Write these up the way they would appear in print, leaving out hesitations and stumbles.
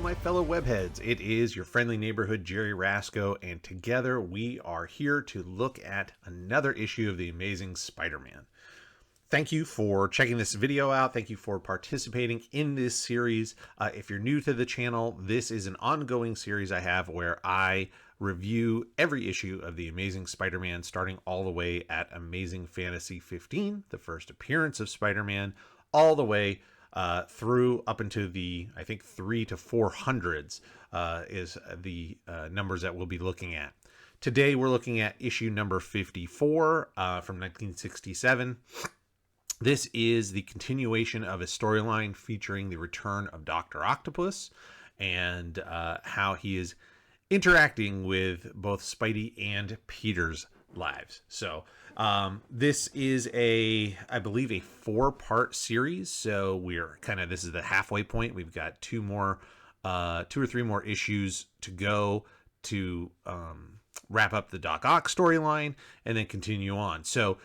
my fellow webheads. It is your friendly neighborhood Jerry Rasco, and together we are here to look at another issue of The Amazing Spider-Man. Thank you for checking this video out. Thank you for participating in this series. If you're new to the channel, this is an ongoing series I have where I review every issue of The Amazing Spider-Man, starting all the way at Amazing Fantasy 15, the first appearance of Spider-Man, all the way through up into the, I think, 300 to 400s is the numbers that we'll be looking at. Today we're looking at issue number 54 from 1967. This is the continuation of a storyline featuring the return of Dr. Octopus and how he is interacting with both Spidey and Peter's lives. So this is I believe a 4-part series. So we're this is the halfway point. We've got 2 or 3 more issues to go to wrap up the Doc Ock storyline and then continue on. So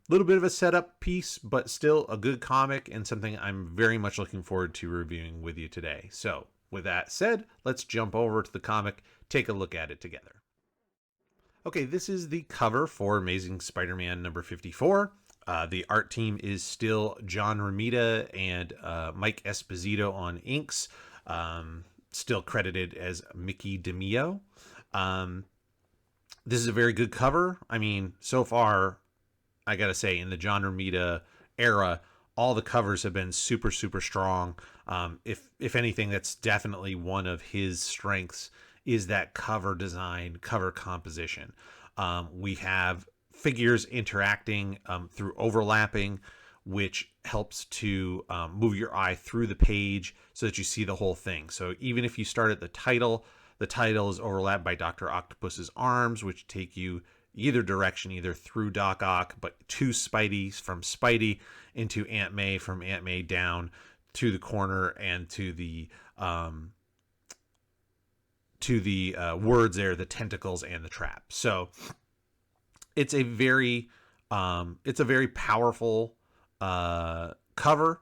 little bit of a setup piece, but still a good comic and something I'm very much looking forward to reviewing with you today. So with that said, let's jump over to the comic, take a look at it together. Okay, this is the cover for Amazing Spider-Man number 54. The art team is still John Romita and Mike Esposito on inks, still credited as Mickey DeMeo. This is a very good cover. I mean, so far, I gotta say, in the John Romita era, all the covers have been super, super strong. If anything, that's definitely one of his strengths, is that cover design, cover composition. We have figures interacting through overlapping, which helps to move your eye through the page so that you see the whole thing. So even if you start at the title is overlapped by Dr. Octopus's arms, which take you either direction, either through Doc Ock, but to Spidey, from Spidey into Aunt May, from Aunt May down to the corner and to the words there, the tentacles and the trap. So it's a very powerful cover.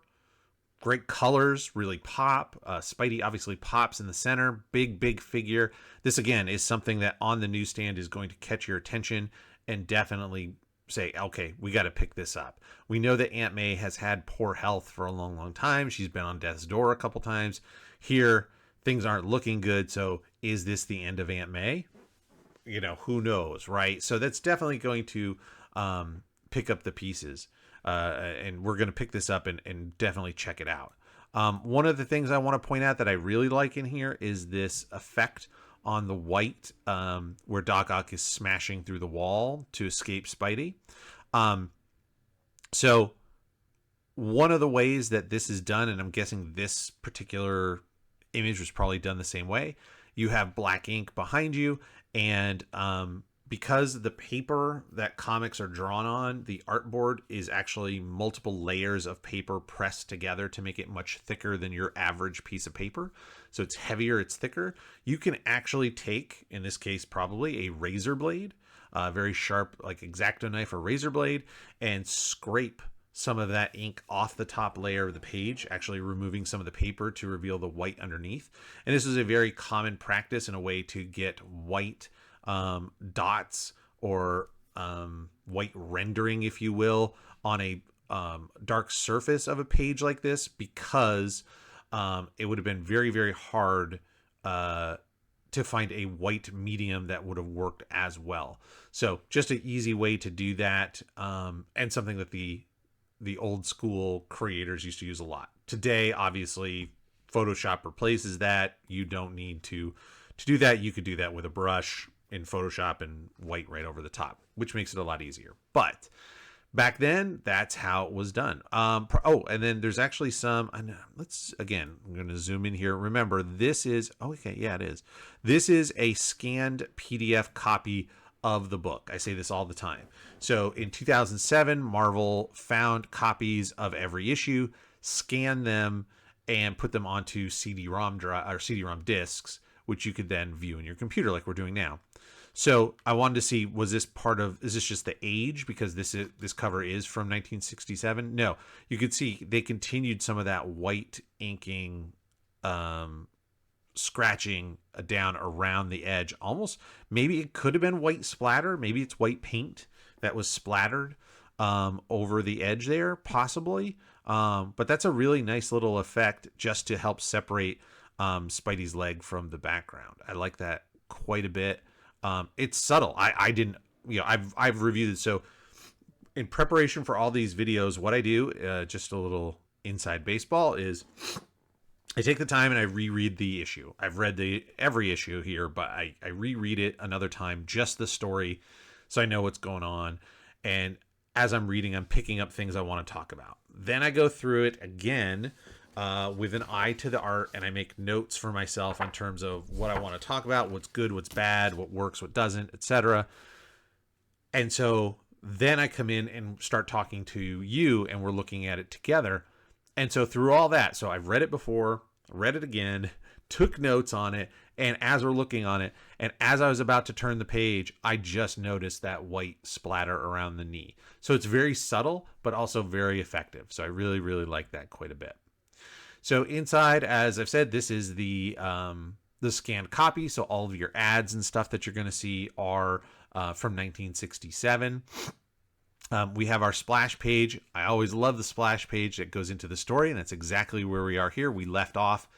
Great colors, really pop. Spidey obviously pops in the center. Big figure. This, again, is something that on the newsstand is going to catch your attention and definitely say, okay, we got to pick this up. We know that Aunt May has had poor health for a long time. She's been on death's door a couple times. Here, things aren't looking good. So is this the end of Aunt May? You know, who knows, right? So that's definitely going to pick up the pieces. And we're going to pick this up and definitely check it out. One of the things I want to point out that I really like in here is this effect on the white where Doc Ock is smashing through the wall to escape Spidey. So one of the ways that this is done, and I'm guessing this particular image was probably done the same way, you have black ink behind you, and because the paper that comics are drawn on, the artboard is actually multiple layers of paper pressed together to make it much thicker than your average piece of paper. So it's heavier, it's thicker. You can actually take, in this case, probably a razor blade, a very sharp, like X-Acto knife or razor blade, and scrape some of that ink off the top layer of the page, actually removing some of the paper to reveal the white underneath. And this is a very common practice and a way to get white dots or white rendering, if you will, on a dark surface of a page like this, because it would have been very hard to find a white medium that would have worked as well. So just an easy way to do that, and something that the old school creators used to use a lot. Today, obviously, Photoshop replaces that. You don't need to do that. You could do that with a brush in Photoshop and white right over the top, which makes it a lot easier. But back then, that's how it was done. Oh, and then there's actually some, I'm going to zoom in here. Remember, this is, it is. This is a scanned PDF copy of the book. I say this all the time. So in 2007, Marvel found copies of every issue, scanned them, and put them onto CD-ROM discs, which you could then view in your computer like we're doing now. So I wanted to see, is this just the age, because this cover is from 1967? No, you could see they continued some of that white inking scratching down around the edge. Almost, maybe it could have been white splatter. Maybe it's white paint that was splattered over the edge there, possibly. But that's a really nice little effect just to help separate Spidey's leg from the background. I like that quite a bit. It's subtle. I didn't, I've reviewed it. So in preparation for all these videos, what I do, just a little inside baseball, is I take the time and I reread the issue. I've read every issue here, but I reread it another time, just the story, so I know what's going on. And as I'm reading, I'm picking up things I want to talk about. Then I go through it again with an eye to the art, and I make notes for myself in terms of what I want to talk about, what's good, what's bad, what works, what doesn't, etc. And so then I come in and start talking to you, and we're looking at it together. And so through all that, so I've read it before, read it again, took notes on it, and as we're looking on it, and as I was about to turn the page, I just noticed that white splatter around the knee. So it's very subtle, but also very effective. So I really, really like that quite a bit. So inside, as I've said, this is the scanned copy. So all of your ads and stuff that you're going to see are from 1967. We have our splash page. I always love the splash page that goes into the story, and that's exactly where we are here. We left off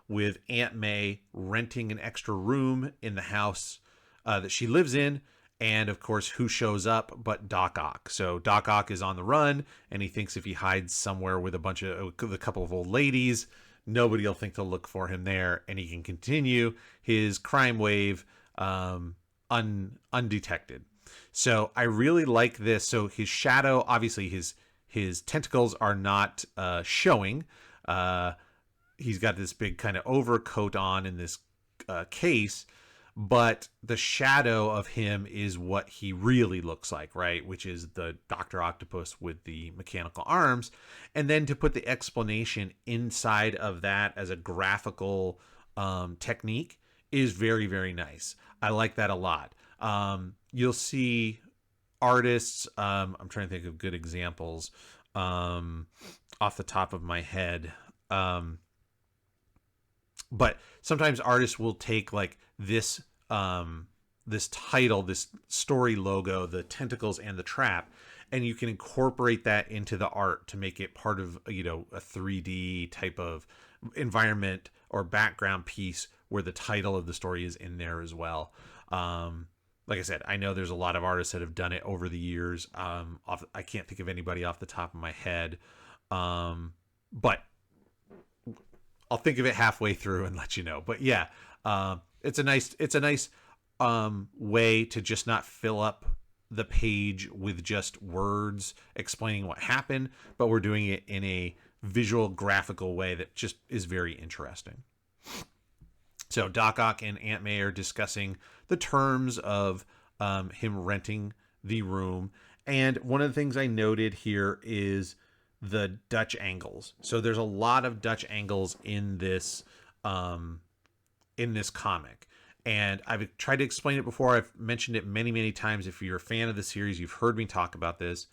with Aunt May renting an extra room in the house that she lives in, and of course, who shows up but Doc Ock. So Doc Ock is on the run, and he thinks if he hides somewhere with a couple of old ladies, nobody will think to look for him there, and he can continue his crime wave undetected. So I really like this. So his shadow, obviously his tentacles are not showing. He's got this big kind of overcoat on in this case, but the shadow of him is what he really looks like, right? Which is the Dr. Octopus with the mechanical arms. And then to put the explanation inside of that as a graphical technique is very, very nice. I like that a lot. You'll see artists, I'm trying to think of good examples off the top of my head. But sometimes artists will take like this title, this story logo, the tentacles and the trap, and you can incorporate that into the art to make it part of, a 3D type of environment or background piece where the title of the story is in there as well. Like I said, I know there's a lot of artists that have done it over the years. I can't think of anybody off the top of my head, but I'll think of it halfway through and let you know. But yeah, it's a nice way to just not fill up the page with just words explaining what happened, but we're doing it in a visual, graphical way that just is very interesting. So Doc Ock and Aunt May are discussing the terms of him renting the room. And one of the things I noted here is the Dutch angles. So there's a lot of Dutch angles in this comic. And I've tried to explain it before. I've mentioned it many, many times. If you're a fan of the series, you've heard me talk about this.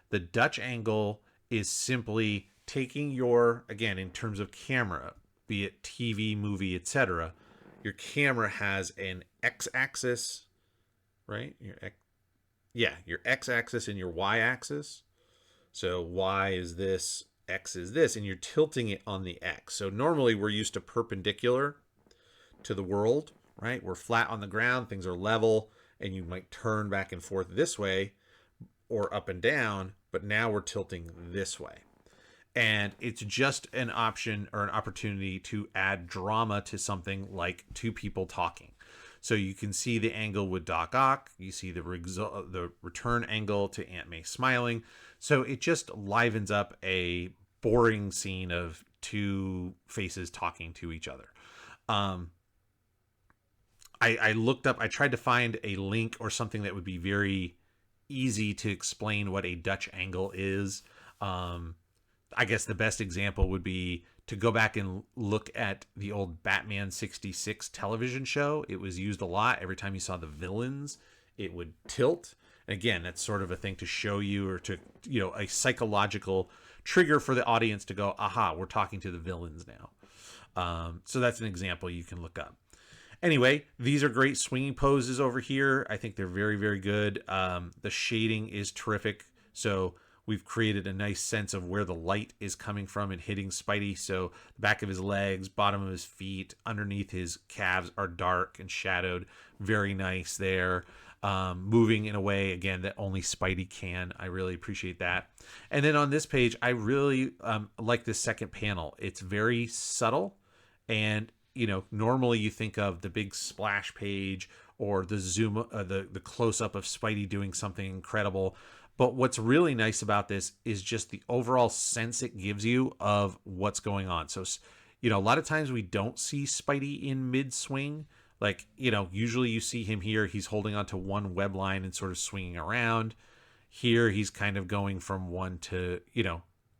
The Dutch angle is simply taking your, again, in terms of camera, be it TV, movie, etc., your camera has an x-axis, right? Your x-axis and your y-axis. So y is this, x is this, and you're tilting it on the x. So normally we're used to perpendicular to the world, right? We're flat on the ground, things are level, and you might turn back and forth this way or up and down, but now we're tilting this way. And it's just an option or an opportunity to add drama to something like two people talking. So you can see the angle with Doc Ock. You see the return angle to Aunt May smiling. So it just livens up a boring scene of two faces talking to each other. I looked up, I tried to find a link or something that would be very easy to explain what a Dutch angle is. I guess the best example would be to go back and look at the old Batman 66 television show. It was used a lot. Every time you saw the villains, it would tilt. And again, that's sort of a thing to show you, or to, a psychological trigger for the audience to go, aha, we're talking to the villains now. So that's an example you can look up. Anyway, these are great swinging poses over here. I think they're very, very good. The shading is terrific. So we've created a nice sense of where the light is coming from and hitting Spidey. So the back of his legs, bottom of his feet, underneath his calves are dark and shadowed. Very nice there. Moving in a way, again, that only Spidey can. I really appreciate that. And then on this page, I really like this second panel. It's very subtle, and normally you think of the big splash page or the zoom, the close up of Spidey doing something incredible. But what's really nice about this is just the overall sense it gives you of what's going on. So, a lot of times we don't see Spidey in mid swing. Like, usually you see him here, he's holding onto one web line and sort of swinging around. Here, he's kind of going from one to,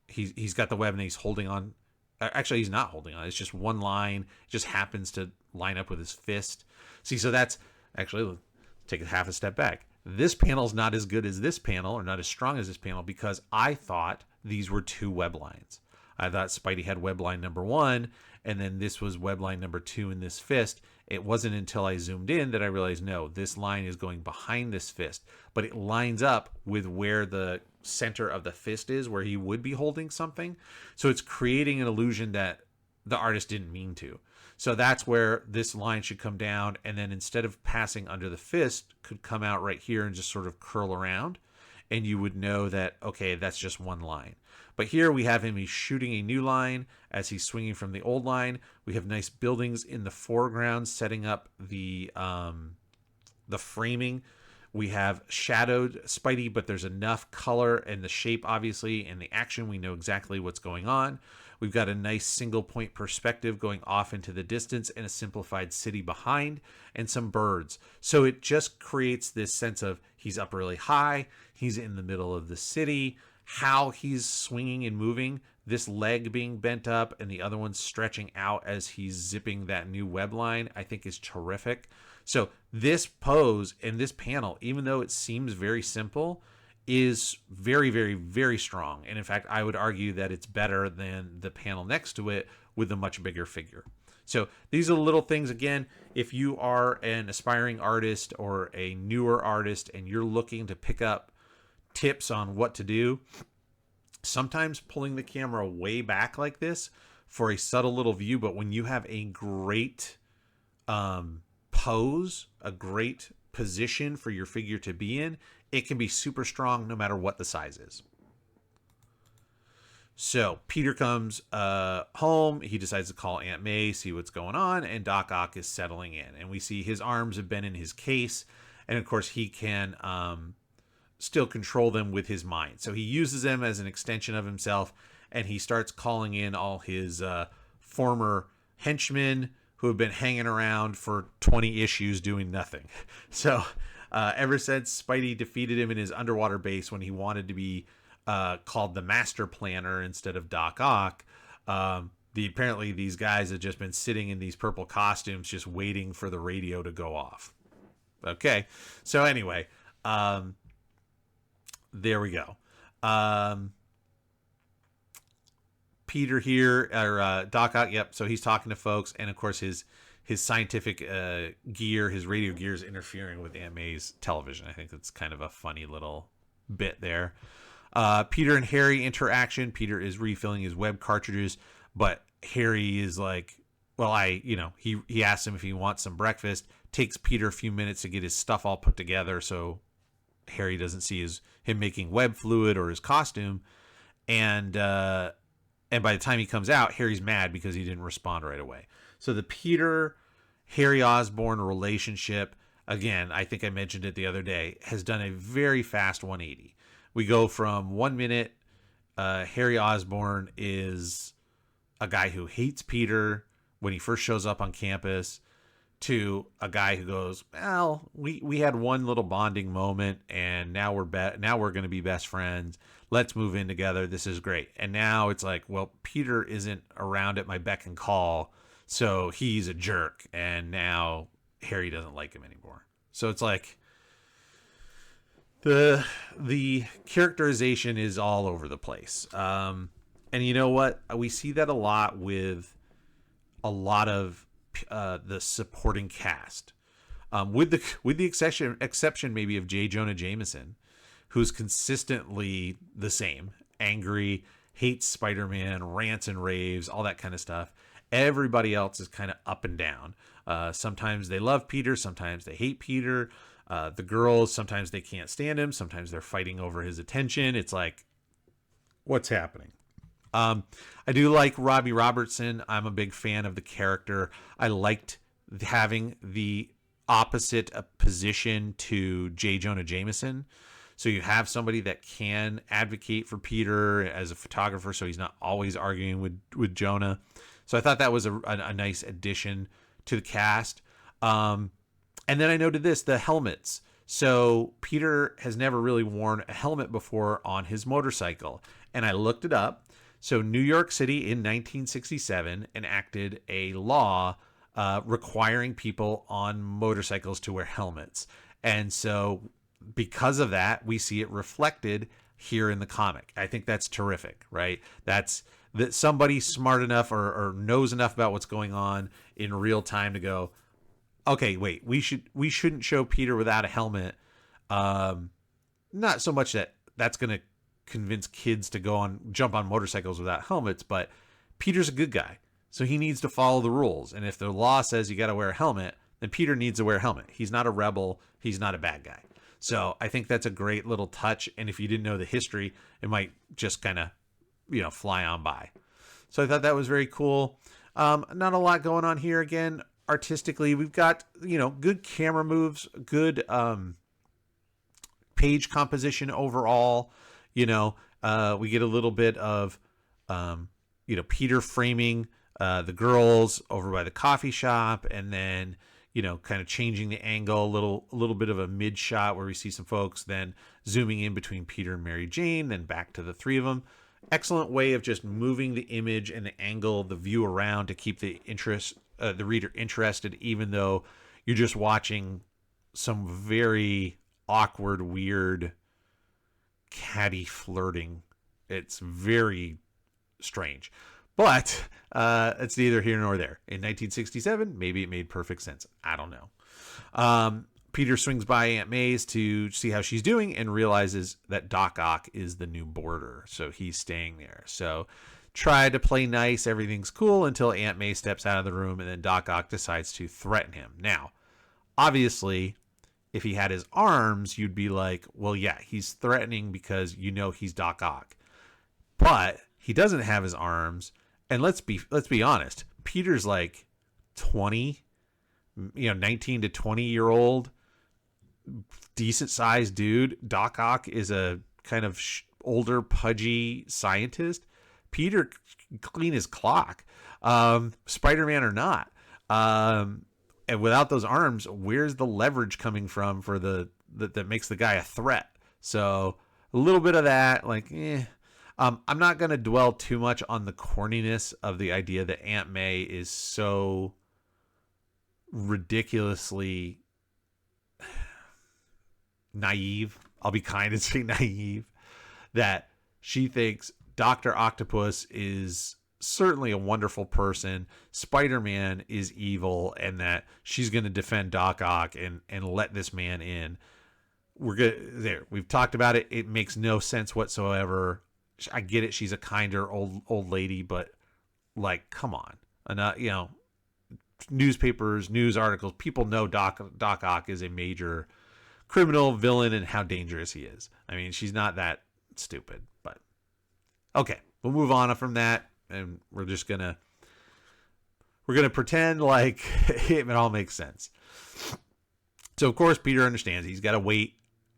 he's got the web and he's holding on. Actually, he's not holding on. It's just one line. It just happens to line up with his fist. See, so that's actually, let's take a half a step back. This panel's not as good as this panel, or not as strong as this panel, because I thought these were two web lines. I thought Spidey had web line number 1, and then this was web line number 2 in this fist. It wasn't until I zoomed in that I realized, no, this line is going behind this fist, but it lines up with where the center of the fist is, where he would be holding something. So it's creating an illusion that the artist didn't mean to. So that's where this line should come down, and then instead of passing under the fist, could come out right here and just sort of curl around, and you would know that, okay, that's just one line. But here we have him, he's shooting a new line as he's swinging from the old line. We have nice buildings in the foreground setting up the framing. We have shadowed Spidey, but there's enough color and the shape, obviously, and the action. We know exactly what's going on. We've got a nice single point perspective going off into the distance and a simplified city behind and some birds. So it just creates this sense of he's up really high, he's in the middle of the city, how he's swinging and moving, this leg being bent up and the other one stretching out as he's zipping that new web line, I think is terrific. So this pose and this panel, even though it seems very simple, is very, very, very strong. And in fact, I would argue that it's better than the panel next to it with a much bigger figure. So these are the little things. Again, if you are an aspiring artist or a newer artist and you're looking to pick up tips on what to do, sometimes pulling the camera way back like this for a subtle little view, but when you have a great pose, a great position for your figure to be in, it can be super strong no matter what the size is. So Peter comes home. He decides to call Aunt May, see what's going on, and Doc Ock is settling in. And we see his arms have been in his case, and of course he can still control them with his mind. So he uses them as an extension of himself, and he starts calling in all his former henchmen who have been hanging around for 20 issues doing nothing. So ever since Spidey defeated him in his underwater base when he wanted to be called the Master Planner instead of Doc Ock, apparently these guys have just been sitting in these purple costumes just waiting for the radio to go off. Okay, so anyway, there we go. Peter here, or Doc Ock, yep, so he's talking to folks, and of course his scientific gear, his radio gear, is interfering with Aunt May's television. I think that's kind of a funny little bit there. Peter and Harry interaction. Peter is refilling his web cartridges, but Harry is like, well, he asks him if he wants some breakfast. Takes Peter a few minutes to get his stuff all put together so Harry doesn't see him making web fluid or his costume. And by the time he comes out, Harry's mad because he didn't respond right away. So the Peter-Harry Osborn relationship, again, I think I mentioned it the other day, has done a very fast 180. We go from 1 minute, Harry Osborn is a guy who hates Peter when he first shows up on campus, to a guy who goes, well, we had one little bonding moment, and now we're going to be best friends. Let's move in together. This is great. And now it's like, well, Peter isn't around at my beck and call, so he's a jerk, and now Harry doesn't like him anymore. So it's like the characterization is all over the place. And you know what? We see that a lot with a lot of the supporting cast, with the exception maybe of J. Jonah Jameson, who's consistently the same, angry, hates Spider-Man, rants and raves, all that kind of stuff. Everybody else is kind of up and down. Sometimes they love Peter, sometimes they hate Peter. The girls, sometimes they can't stand him, sometimes they're fighting over his attention. It's like, what's happening? I do like Robbie Robertson. I'm a big fan of the character. I liked having the opposite position to J. Jonah Jameson. So you have somebody that can advocate for Peter as a photographer, so he's not always arguing with Jonah. So I thought that was a nice addition to the cast. And then I noted this, the helmets. So Peter has never really worn a helmet before on his motorcycle. And I looked it up. So New York City in 1967 enacted a law requiring people on motorcycles to wear helmets. And so because of that, we see it reflected here in the comic. I think that's terrific, right? That somebody smart enough or knows enough about what's going on in real time to go, okay, wait, we shouldn't show Peter without a helmet. Not so much that that's going to convince kids to jump on motorcycles without helmets, but Peter's a good guy, so he needs to follow the rules. And if the law says you got to wear a helmet, then Peter needs to wear a helmet. He's not a rebel. He's not a bad guy. So I think that's a great little touch. And if you didn't know the history, it might just kind of, fly on by. So I thought that was very cool. Not a lot going on here. Again, artistically, we've got, good camera moves, good page composition overall. We get a little bit of, Peter framing the girls over by the coffee shop, and then, kind of changing the angle, a little bit of a mid shot where we see some folks, then zooming in between Peter and Mary Jane, then back to the three of them. Excellent way of just moving the image and the angle of the view around to keep the reader interested, even though you're just watching some very awkward, weird, catty flirting. It's very strange, but it's neither here nor there. In 1967, maybe it made perfect sense. I don't know. Peter swings by Aunt May's to see how she's doing and realizes that Doc Ock is the new boarder, so he's staying there. So try to play nice, everything's cool, until Aunt May steps out of the room, and then Doc Ock decides to threaten him. Now, obviously, if he had his arms, you'd be like, well, yeah, he's threatening because he's Doc Ock. But he doesn't have his arms, and let's be honest, Peter's like 20, 19 to 20-year-old, decent-sized dude. Doc Ock is a kind of older, pudgy scientist. Peter clean as clock, Spider-Man or not. And without those arms, where's the leverage coming from for that makes the guy a threat? So a little bit of that, I'm not going to dwell too much on the corniness of the idea that Aunt May is so ridiculously naive. I'll be kind and say naive, that she thinks Dr. Octopus is certainly a wonderful person, Spider-Man is evil, and that she's going to defend Doc Ock and let this man in. We're good there. We've talked about it. It makes no sense whatsoever. I get it. She's a kinder old lady, but come on. And, newspapers, news articles, people know Doc Ock is a major criminal villain and how dangerous he is. I mean, she's not that stupid, but okay, we'll move on from that. And we're gonna pretend like it all makes sense. So of course Peter understands he's got to wait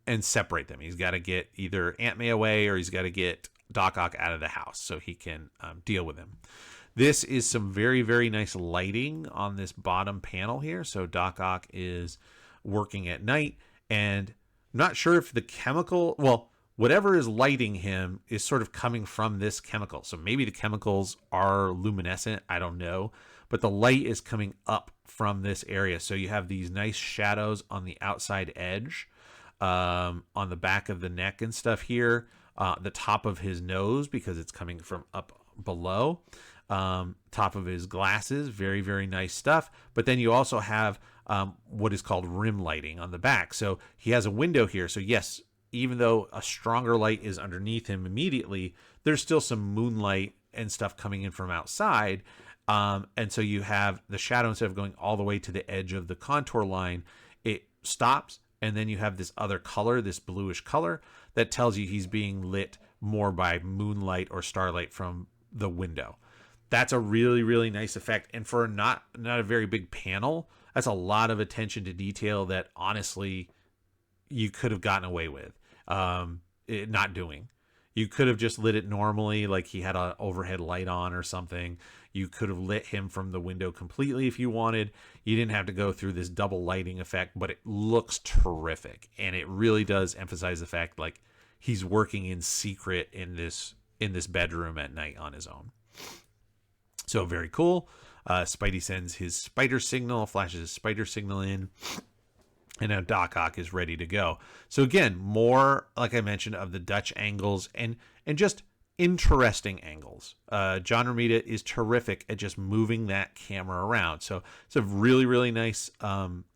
and separate them. He's got to get either Aunt May away, or he's got to get Doc Ock out of the house so he can deal with him. This is some very, very nice lighting on this bottom panel here. So Doc Ock is working at night, and I'm not sure if the chemical, whatever is lighting him is sort of coming from this chemical. So maybe the chemicals are luminescent. I don't know. But the light is coming up from this area. So you have these nice shadows on the outside edge, on the back of the neck and stuff here, the top of his nose, because it's coming from up below. top of his glasses. Very, very nice stuff. But then you also have what is called rim lighting on the back. So he has a window here. So yes, even though a stronger light is underneath him immediately, there's still some moonlight and stuff coming in from outside. And so you have the shadow, instead of going all the way to the edge of the contour line, it stops. And then you have this other color, this bluish color, that tells you he's being lit more by moonlight or starlight from the window. That's a really, really nice effect. And for not a very big panel, that's a lot of attention to detail that honestly you could have gotten away with not doing. You could have just lit it normally, like he had an overhead light on or something. You could have lit him from the window completely if you wanted. You didn't have to go through this double lighting effect, but it looks terrific. And it really does emphasize the fact like he's working in secret in this bedroom at night on his own. So very cool. Spidey sends his spider signal, flashes his spider signal in. And now Doc Ock is ready to go. So again, more, like I mentioned, of the Dutch angles and just interesting angles. John Romita is terrific at just moving that camera around. So it's a really, really nice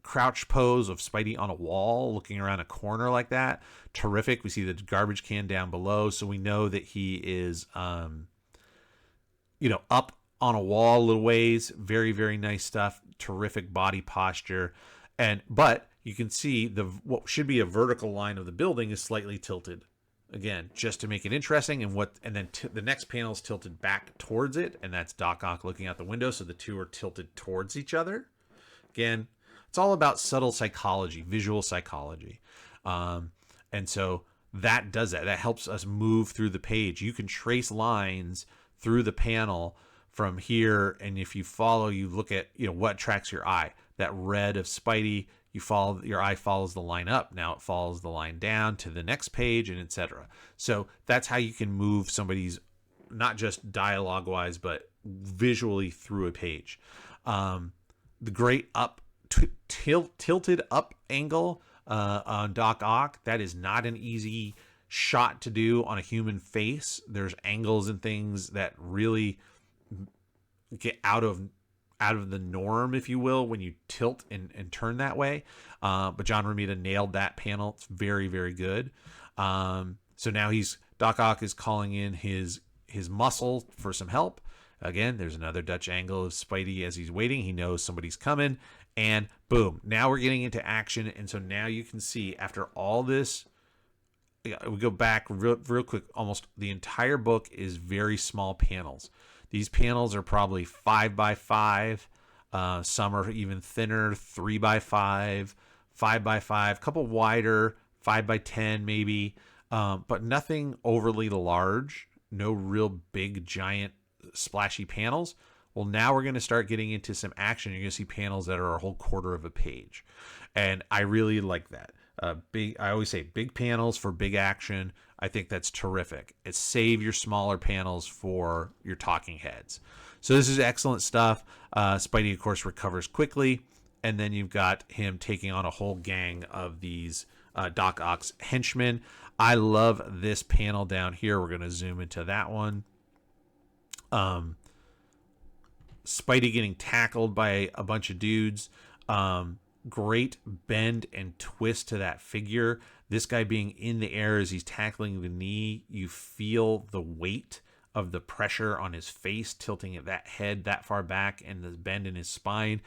crouch pose of Spidey on a wall, looking around a corner like that. Terrific. We see the garbage can down below, so we know that he is, up on a wall a little ways. Very, very nice stuff. Terrific body posture. But you can see what should be a vertical line of the building is slightly tilted. Again, just to make it interesting, and then the next panel is tilted back towards it, and that's Doc Ock looking out the window, so the two are tilted towards each other. Again, it's all about subtle psychology, visual psychology, and so that does that. That helps us move through the page. You can trace lines through the panel from here, and if you follow, you look at what attracts your eye. That red of Spidey, your eye follows the line up. Now it follows the line down to the next page, and etc. So that's how you can move somebody's, not just dialogue wise, but visually through a page. The great tilted up angle on Doc Ock, that is not an easy shot to do on a human face. There's angles and things that really get out of the norm, if you will, when you tilt and turn that way. But John Romita nailed that panel. It's very, very good. So now Doc Ock is calling in his muscle for some help. Again, there's another Dutch angle of Spidey as he's waiting. He knows somebody's coming, and boom, now we're getting into action. And so now you can see, after all this, we go back real quick. Almost the entire book is very small panels. These panels are probably 5x5. Some are even thinner, 3x5, 5x5, a couple wider, 5x10 maybe, but nothing overly large. No real big, giant, splashy panels. Well, now we're going to start getting into some action. You're going to see panels that are a whole quarter of a page, and I really like that. I always say big panels for big action. I think that's terrific. Save your smaller panels for your talking heads. So this is excellent stuff. Spidey, of course, recovers quickly, and then you've got him taking on a whole gang of these Doc Ock's henchmen. I love this panel down here. We're going to zoom into that one. Spidey getting tackled by a bunch of dudes. Great bend and twist to that figure. This guy being in the air as he's tackling the knee, you feel the weight of the pressure on his face, tilting at that head that far back, and the bend in his spine.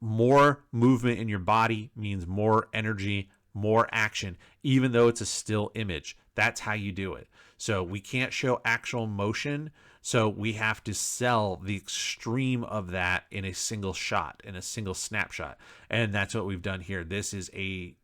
More movement in your body means more energy, more action, even though it's a still image. That's how you do it. So we can't show actual motion, so we have to sell the extreme of that in a single shot, in a single snapshot. And that's what we've done here. This is a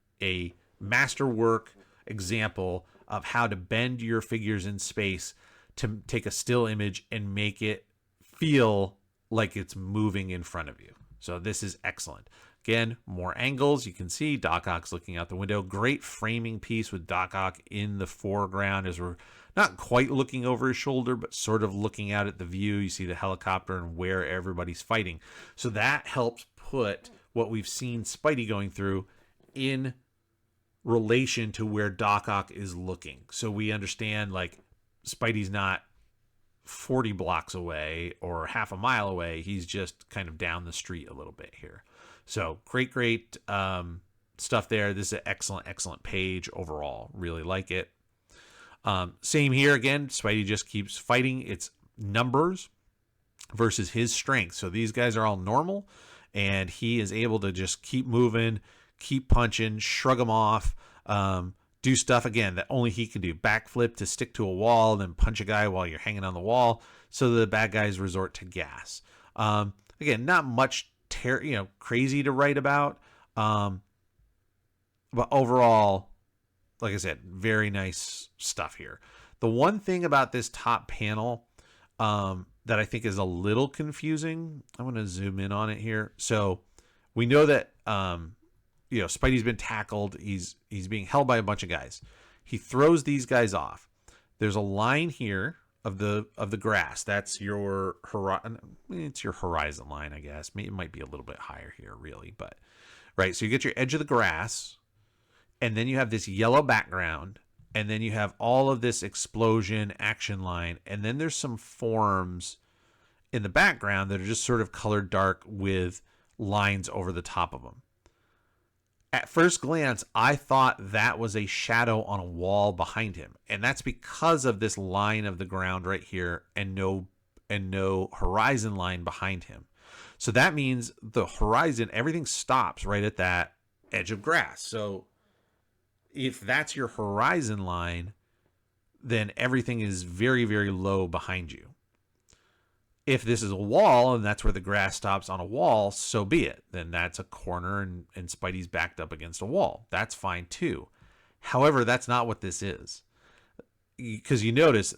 masterwork example of how to bend your figures in space to take a still image and make it feel like it's moving in front of you. So this is excellent. Again, more angles. You can see Doc Ock's looking out the window. Great framing piece with Doc Ock in the foreground as we're not quite looking over his shoulder, but sort of looking out at the view. You see the helicopter and where everybody's fighting. So that helps put what we've seen Spidey going through in relation to where Doc Ock is looking. So we understand, like, Spidey's not 40 blocks away or half a mile away. He's just kind of down the street a little bit here. So great stuff there. This is an excellent page overall. Really like it. Same here again. Spidey just keeps fighting. It's numbers versus his strength. So these guys are all normal, and he is able to just keep moving, keep punching, shrug them off, do stuff again that only he can do. Backflip to stick to a wall, then punch a guy while you're hanging on the wall. So the bad guys resort to gas. Again, not much crazy to write about. But overall, like I said, very nice stuff here. The one thing about this top panel that I think is a little confusing, I want to zoom in on it here. So we know that Spidey's been tackled. He's being held by a bunch of guys. He throws these guys off. There's a line here of the grass. That's your it's your horizon line, I guess. It might be a little bit higher here, really, but right. So you get your edge of the grass, and then you have this yellow background, and then you have all of this explosion action line, and then there's some forms in the background that are just sort of colored dark with lines over the top of them. At first glance, I thought that was a shadow on a wall behind him, and that's because of this line of the ground right here and no horizon line behind him. So that means the horizon, everything stops right at that edge of grass. So if that's your horizon line, then everything is very, very low behind you. If this is a wall and that's where the grass stops on a wall, so be it. Then that's a corner and Spidey's backed up against a wall. That's fine too. However, that's not what this is. Because you notice,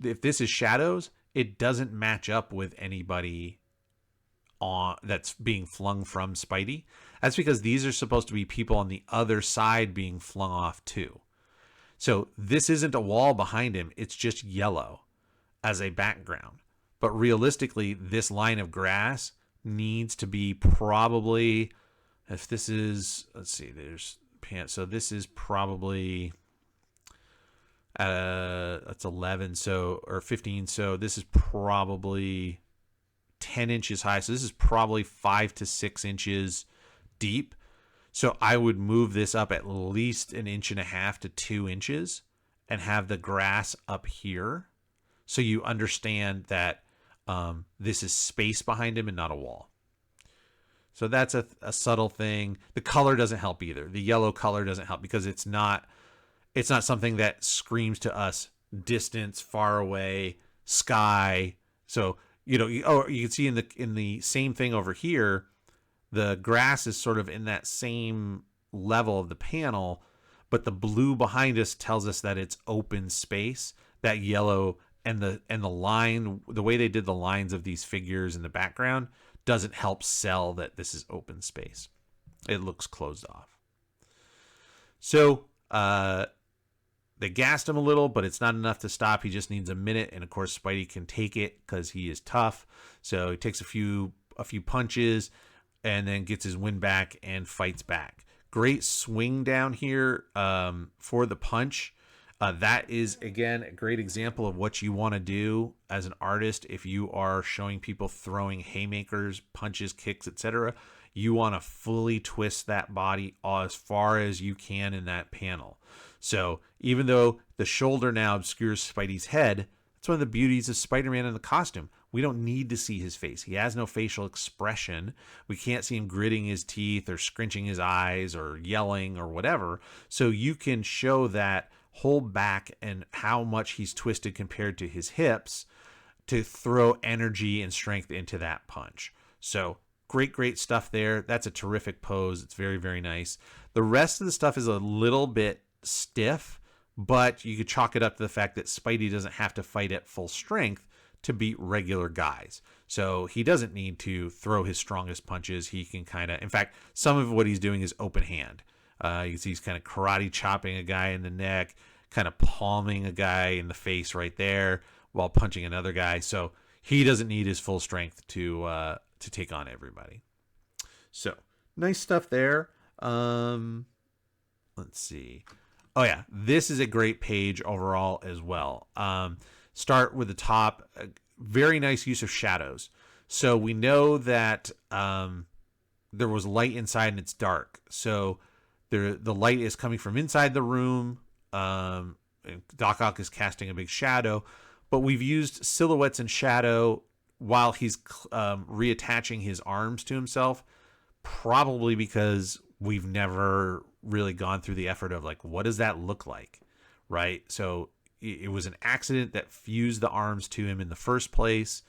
if this is shadows, it doesn't match up with anybody that's being flung from Spidey. That's because these are supposed to be people on the other side being flung off too. So this isn't a wall behind him. It's just yellow as a background. But realistically, this line of grass needs to be probably, if this is, let's see, so this is probably, that's 11, or 15. So this is probably 10 inches high. So this is probably 5 to 6 inches deep. So I would move this up at least 1.5 inches to 2 inches and have the grass up here. So you understand that this is space behind him and not a wall. So that's a subtle thing. The color doesn't help either. The yellow color doesn't help because it's not something that screams to us distance, far away, sky. So, you can see in the same thing over here, the grass is sort of in that same level of the panel, but the blue behind us tells us that it's open space. That yellow and the line, the way they did the lines of these figures in the background doesn't help sell that this is open space. It looks closed off. So they gassed him a little, but it's not enough to stop. He just needs a minute, and of course Spidey can take it because he is tough. So he takes a few punches and then gets his wind back and fights back. Great swing down here for the punch. That is, again, a great example of what you want to do as an artist. If you are showing people throwing haymakers, punches, kicks, etc., you want to fully twist that body as far as you can in that panel. So even though the shoulder now obscures Spidey's head, that's one of the beauties of Spider-Man in the costume. We don't need to see his face. He has no facial expression. We can't see him gritting his teeth or scrunching his eyes or yelling or whatever. So you can show that whole back and how much he's twisted compared to his hips to throw energy and strength into that punch. So great stuff there. That's a terrific pose. It's very, very nice. The rest of the stuff is a little bit stiff, but you could chalk it up to the fact that Spidey doesn't have to fight at full strength to beat regular guys. So he doesn't need to throw his strongest punches. He can in fact, some of what he's doing is open hand. You can see he's kind of karate chopping a guy in the neck, kind of palming a guy in the face right there while punching another guy. So he doesn't need his full strength to take on everybody. So nice stuff there. Let's see. Oh yeah, this is a great page overall as well. start with the top. Very nice use of shadows. So we know that there was light inside and it's dark. So the light is coming from inside the room. Doc Ock is casting a big shadow, but we've used silhouettes and shadow while he's reattaching his arms to himself, probably because we've never really gone through the effort of like, what does that look like, right? So it was an accident that fused the arms to him in the first place.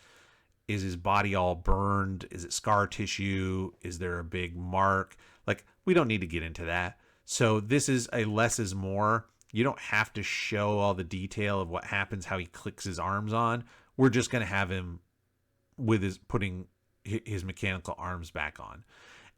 Is his body all burned? Is it scar tissue? Is there a big mark? Like, we don't need to get into that. So this is a less is more. You don't have to show all the detail of what happens, how he clicks his arms on. We're just going to have him with his putting his mechanical arms back on.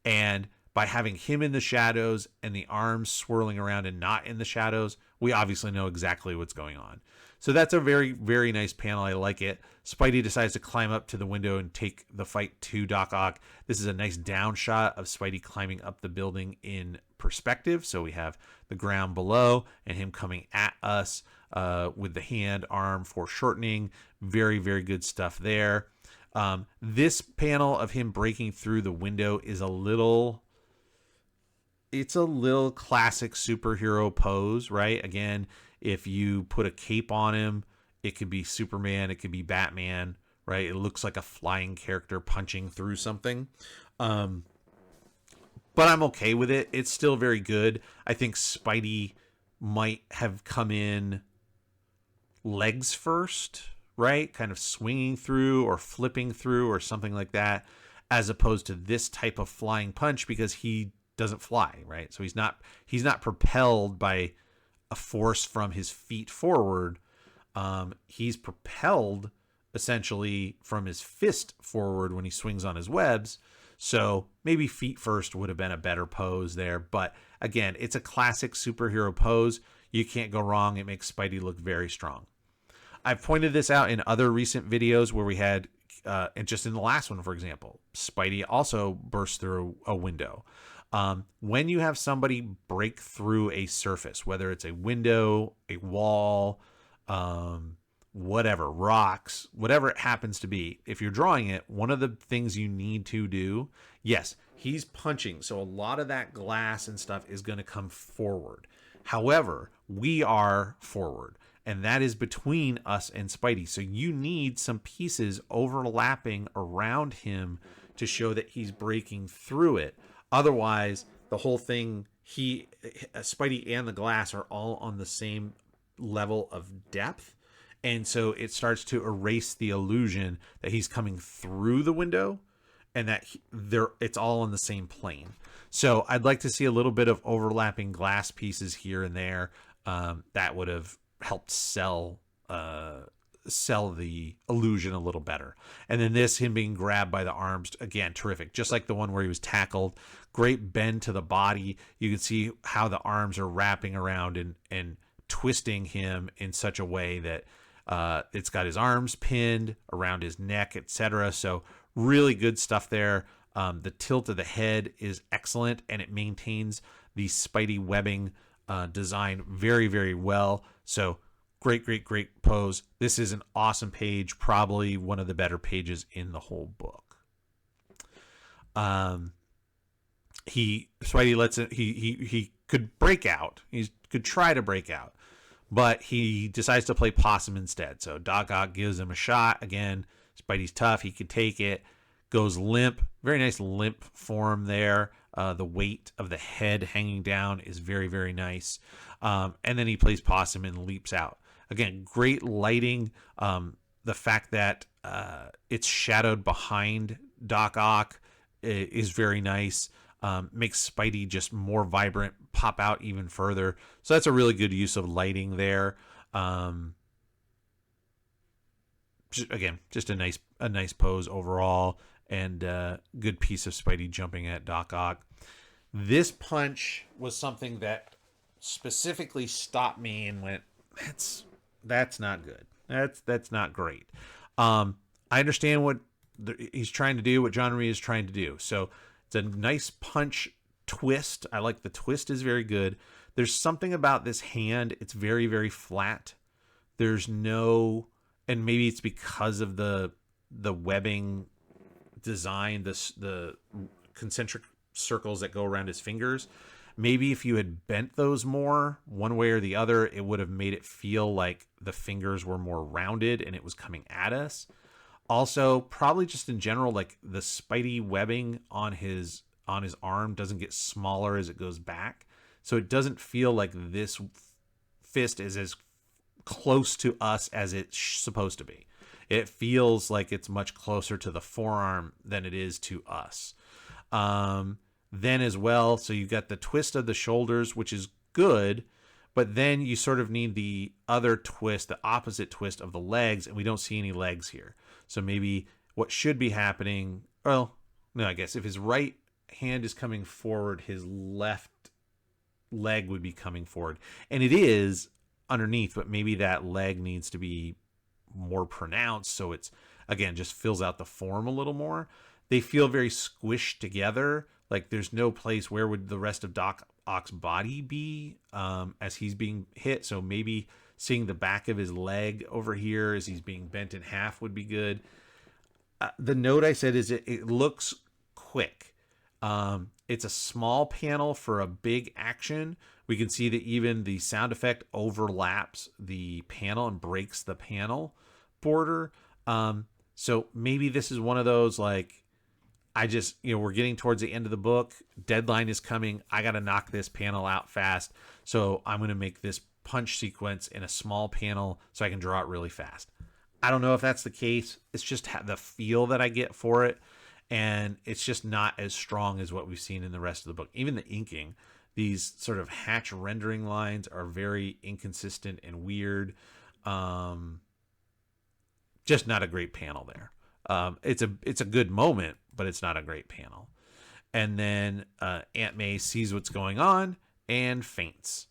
And by having him in the shadows and the arms swirling around and not in the shadows, we obviously know exactly what's going on. So that's a very, very nice panel. I like it. Spidey decides to climb up to the window and take the fight to Doc Ock. This is a nice down shot of Spidey climbing up the building in perspective. So we have the ground below and him coming at us with the hand, arm foreshortening. Very, very good stuff there. This panel of him breaking through the window is it's a little classic superhero pose, right? Again, if you put a cape on him, it could be Superman, it could be Batman, right? It looks like a flying character punching through something. But I'm okay with it. It's still very good. I think Spidey might have come in legs first, right? Kind of swinging through or flipping through or something like that, as opposed to this type of flying punch, because he doesn't fly, right? So he's not propelled by a force from his feet forward. He's propelled essentially from his fist forward when he swings on his webs. So maybe feet first would have been a better pose there. But again, it's a classic superhero pose. You can't go wrong. It makes Spidey look very strong. I've pointed this out in other recent videos where we had, and just in the last one, for example, Spidey also burst through a window. When you have somebody break through a surface, whether it's a window, a wall, whatever, rocks, whatever it happens to be, if you're drawing it, one of the things you need to do, yes, he's punching. So a lot of that glass and stuff is going to come forward. However, we are forward, and that is between us and Spidey. So you need some pieces overlapping around him to show that he's breaking through it. Otherwise, the whole thing, Spidey and the glass are all on the same level of depth. And so it starts to erase the illusion that he's coming through the window and that it's all on the same plane. So I'd like to see a little bit of overlapping glass pieces here and there. That would have helped sell the illusion a little better. And then him being grabbed by the arms, again, terrific. Just like the one where he was tackled, great bend to the body. You can see how the arms are wrapping around and twisting him in such a way that it's got his arms pinned around his neck, etc. So really good stuff there. The tilt of the head is excellent, and it maintains the Spidey webbing design very, very well. So great pose. This is an awesome page, probably one of the better pages in the whole book. Spidey lets it, he could break out. He could try to break out, but he decides to play possum instead. So Doc Ock gives him a shot. Again, Spidey's tough. He could take it. Goes limp. Very nice limp form there. The weight of the head hanging down is very, very nice. And then he plays possum and leaps out. Again, great lighting. The fact that it's shadowed behind Doc Ock is very nice. Makes Spidey just more vibrant, pop out even further. So that's a really good use of lighting there. Just a nice pose overall, and good piece of Spidey jumping at Doc Ock. This punch was something that specifically stopped me and went, that's not good. That's not great. I understand what he's trying to do, what John Romita is trying to do. So it's a nice punch twist. I like the twist is very good. There's something about this hand. It's very, very flat. There's no, and maybe it's because of the webbing design, the concentric circles that go around his fingers. Maybe if you had bent those more one way or the other, it would have made it feel like the fingers were more rounded and it was coming at us. Also, probably just in general, like the Spidey webbing on his arm doesn't get smaller as it goes back. So it doesn't feel like this fist is as close to us as it's supposed to be. It feels like it's much closer to the forearm than it is to us. Then as well, so you got the twist of the shoulders, which is good, but then you sort of need the other twist, the opposite twist of the legs, and we don't see any legs here. So maybe what should be happening, well, no, I guess if his right hand is coming forward, his left leg would be coming forward. And it is underneath, but maybe that leg needs to be more pronounced, so it's, again, just fills out the form a little more. They feel very squished together. Like there's no place where would the rest of Doc Ock's body be as he's being hit. So maybe seeing the back of his leg over here as he's being bent in half would be good. The note I said is it looks quick. It's a small panel for a big action. We can see that even the sound effect overlaps the panel and breaks the panel border. So maybe this is one of those, like, I just, we're getting towards the end of the book. Deadline is coming. I got to knock this panel out fast. So I'm going to make this punch sequence in a small panel so I can draw it really fast. I don't know if that's the case. It's just the feel that I get for it. And it's just not as strong as what we've seen in the rest of the book. Even the inking, these sort of hatch rendering lines are very inconsistent and weird. Just not a great panel there. It's a good moment, but it's not a great panel. And then Aunt May sees what's going on and faints.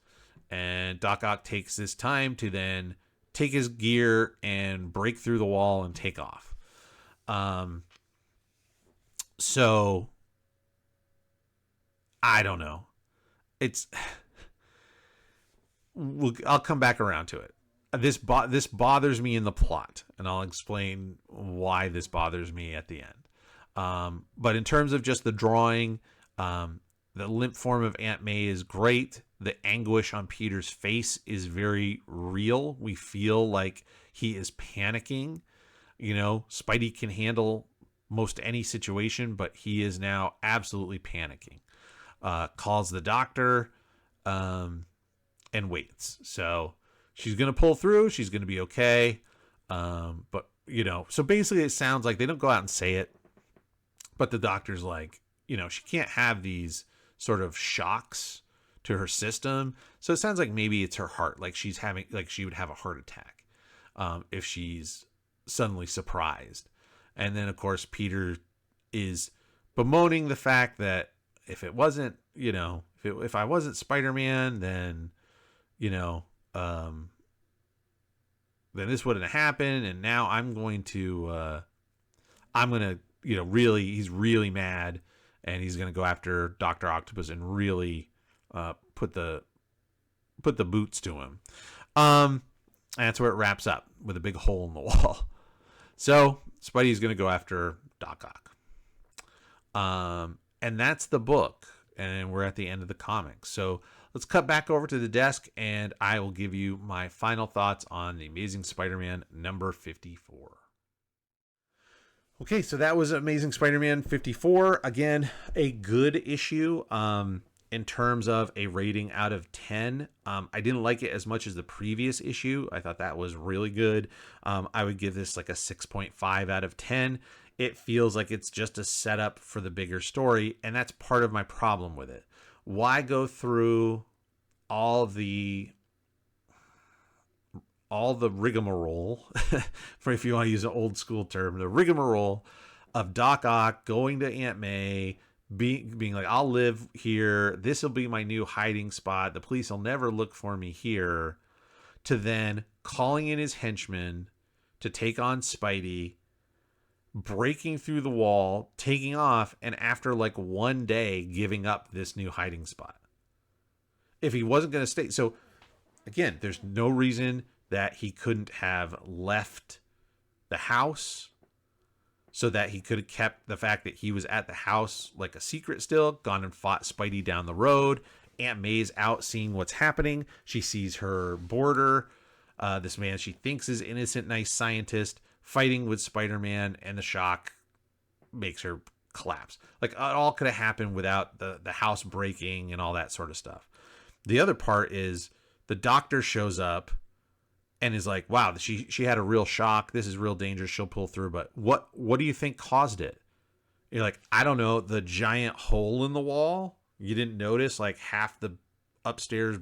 And Doc Ock takes this time to then take his gear and break through the wall and take off. So I don't know. I'll come back around to it. This bothers me in the plot, and I'll explain why this bothers me at the end. But in terms of just the drawing, the limp form of Aunt May is great. The anguish on Peter's face is very real. We feel like he is panicking. Spidey can handle most any situation, but he is now absolutely panicking. Calls the doctor and waits. So she's going to pull through. She's going to be okay. But, so basically it sounds like they don't go out and say it, but the doctor's like, she can't have these sort of shocks to her system. So it sounds like maybe it's her heart. Like she would have a heart attack if she's suddenly surprised. And then, of course, Peter is bemoaning the fact that if it wasn't, if I wasn't Spider-Man, then, then this wouldn't have happened. And now I'm going to, really, he's really mad, and he's going to go after Dr. Octopus and really put the boots to him. And that's where it wraps up, with a big hole in the wall. So Spidey's going to go after Doc Ock. And that's the book. And we're at the end of the comic. So let's cut back over to the desk, and I will give you my final thoughts on The Amazing Spider-Man number 54. Okay, so that was Amazing Spider-Man 54. Again, a good issue. In terms of a rating out of 10, I didn't like it as much as the previous issue. I thought that was really good. I would give this like a 6.5 out of 10. It feels like it's just a setup for the bigger story, and that's part of my problem with it. Why go through all the rigmarole, for if you want to use an old school term, the rigmarole of Doc Ock going to Aunt May, being like, I'll live here. This will be my new hiding spot. The police will never look for me here. To then calling in his henchmen to take on Spidey, breaking through the wall, taking off, and after like one day giving up this new hiding spot. If he wasn't going to stay. So again, there's no reason that he couldn't have left the house so that he could have kept the fact that he was at the house like a secret still, gone and fought Spidey down the road. Aunt May's out seeing what's happening. She sees her boarder, this man she thinks is innocent, nice scientist, fighting with Spider-Man, and the shock makes her collapse. Like, it all could have happened without the house breaking and all that sort of stuff. The other part is the doctor shows up and is like, wow, she had a real shock. This is real dangerous. She'll pull through. But what do you think caused it? You're like, I don't know. The giant hole in the wall. You didn't notice like half the upstairs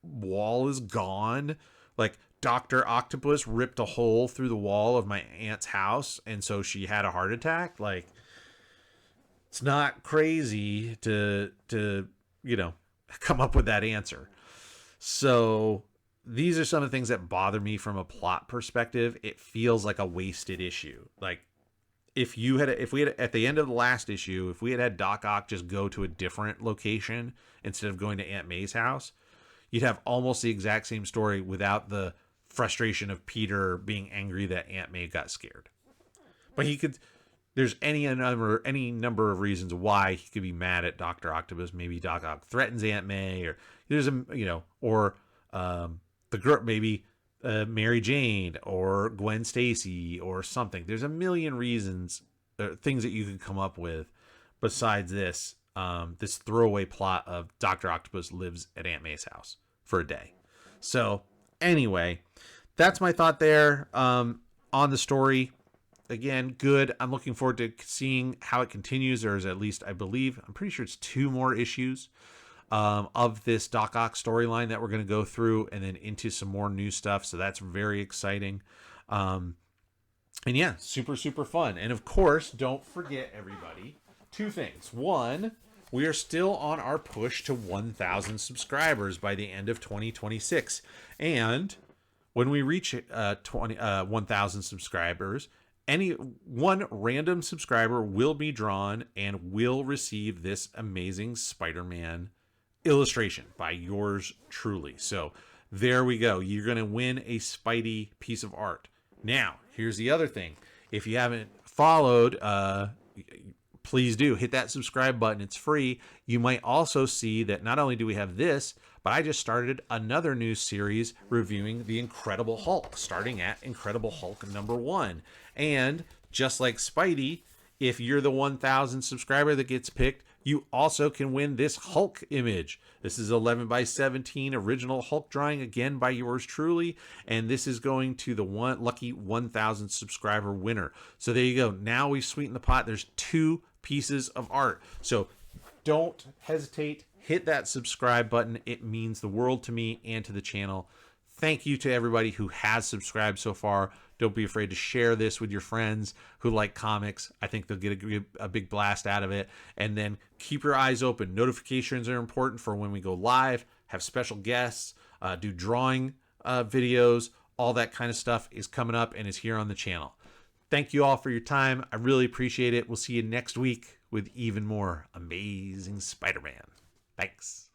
wall is gone. Like, Dr. Octopus ripped a hole through the wall of my aunt's house, and so she had a heart attack. Like, it's not crazy to come up with that answer. So these are some of the things that bother me from a plot perspective. It feels like a wasted issue. Like, if we had at the end of the last issue, if we had Doc Ock just go to a different location instead of going to Aunt May's house, you'd have almost the exact same story without the frustration of Peter being angry that Aunt May got scared. But there's any number of reasons why he could be mad at Dr. Octopus. Maybe Doc Ock threatens Aunt May, or there's the girl, maybe Mary Jane or Gwen Stacy or something. There's a million reasons, things that you can come up with besides this throwaway plot of Dr. Octopus lives at Aunt May's house for a day. So anyway, that's my thought there on the story. Again, good. I'm looking forward to seeing how it continues. There's at least, I'm pretty sure it's 2 more issues of this Doc Ock storyline that we're going to go through, and then into some more new stuff. So that's very exciting. And yeah, super, super fun. And of course, don't forget, everybody, 2 things. 1, we are still on our push to 1,000 subscribers by the end of 2026. And when we reach 1,000 subscribers, any one random subscriber will be drawn and will receive this amazing Spider-Man illustration by yours truly. So there we go. You're going to win a Spidey piece of art. Now, here's the other thing. If you haven't followed, please do hit that subscribe button. It's free. You might also see that not only do we have this, but I just started another new series reviewing the Incredible Hulk, starting at Incredible Hulk #1. And just like Spidey, if you're the 1,000 subscriber that gets picked, you also can win this Hulk image. This is 11x17 original Hulk drawing, again by yours truly, and this is going to the lucky 1,000 subscriber winner. So there you go. Now we've sweetened the pot. There's 2 pieces of art. So don't hesitate. Hit that subscribe button. It means the world to me and to the channel. Thank you to everybody who has subscribed so far. Don't be afraid to share this with your friends who like comics. I think they'll get a big blast out of it. And then keep your eyes open. Notifications are important for when we go live, have special guests, do drawing videos. All that kind of stuff is coming up and is here on the channel. Thank you all for your time. I really appreciate it. We'll see you next week with even more amazing Spider-Man. Thanks.